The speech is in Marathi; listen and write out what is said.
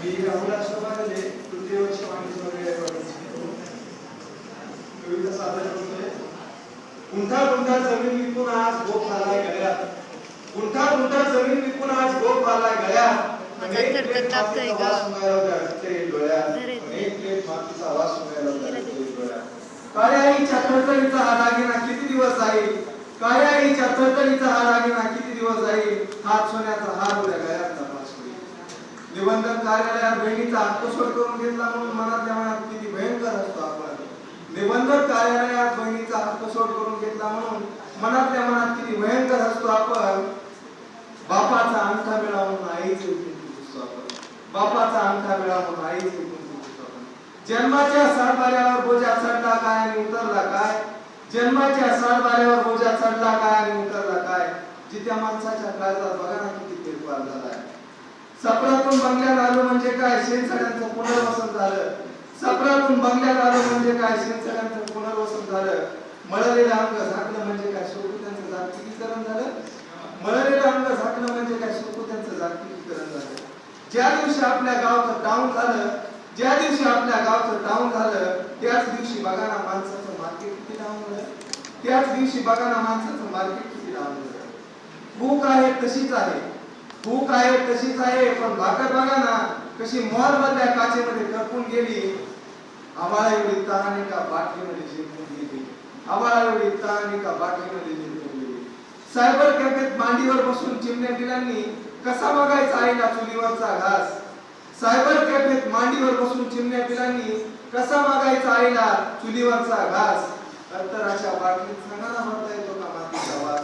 मी राहुल आश्रमामध्ये तृतीय वर्ष वाणिज्य कविता सादर करतोय. गुंठा गुंठा जमीन विकून आज गोप झालाय गळ्यात. गुंठा गुंठा जमीन विकून आज गोप झालाय गळ्यात. अनेक प्लेट मातीचा वास सुनायला लागते डोळ्यात. अनेक प्लेट मातीचा वास सुनायला लागते डोळ्यात. काळ्या आईच्या थरथरीचा हा दागिना किती दिवस जाईल. काळ्या आईच्या थरथरीचा हा दागिना किती दिवस जाईल. हात सोन्याचा हार उद्या गळ्यात तपास होईल. निबंधन कार्यालयात बहिणीचा आत्मस्वड करून घेतला म्हणून मनातल्या मनात किती भयंकर असतो आपण. निबंधन कार्यालयात बहिणीचा आत्मस्वड करून घेतला म्हणून मनातल्या मनात किती भयंकर असतो आपण. बापाचा अंगठा मिळवून आईचे दिसतो आपण. बापाचा अंगठा मिळवून आईचे दिसतो आपण. जन्माच्या सातबाऱ्यावर बोजा चढला काय आणि उतरला काय. जन्माच्या सातबाऱ्यावर बोजा चढला काय आणि उतरला काय. जित्या माणसाच्या काळजात बघा ना किती फेरफार झालाय. सपनातून बंगल्यात आलो म्हणजे काय शेणसड्यांचं पुनर्वसन झालं. सपनातून बंगल्यात आलो म्हणजे काय शेणसड्यांचं पुनर्वसन झालं. मळलेलं अंग झाकलं म्हणजे काय सुरकुत्यांचं जागतिकीकरण झालं. मळलेलं अंग झाकलं म्हणजे काय सुरकुत्यांचं जागतिकीकरण झालं. ज्या दिवशी आपल्या गावचं डाऊन झालं, ज्या दिवशी आपल्या गावचं डाऊन झालं त्याच दिवशी बघा ना माणसाचं मार्केट किती डाऊन झालं. त्याच दिवशी बघा ना माणसाचं मार्केट किती डाऊन झालं. भूक आहे तशीच आहे, भूक आहे तशीच आहे, पण भाकर बघा ना कशी मॉल मधल्या काचेमध्ये करपून गेली. आम्हाला एवढी तहान एका बाटलीमध्ये जिंकून गेली. आम्हाला एवढी तहान एका बाटलीमध्ये जिंकून गेली. सायबर कॅफेत मांडीवर बसून चिमण्या पिलांनी कसा बघायचा आईला चुलीवरचा घास. सायबर कॅफेत मांडीवर बसून चिमण्या पिलांनी कसा बघायचा आईला चुलीवरचा घास. अंतराच्या बाटलीत सांगा ना म्हणता येतो का मातीचा वास.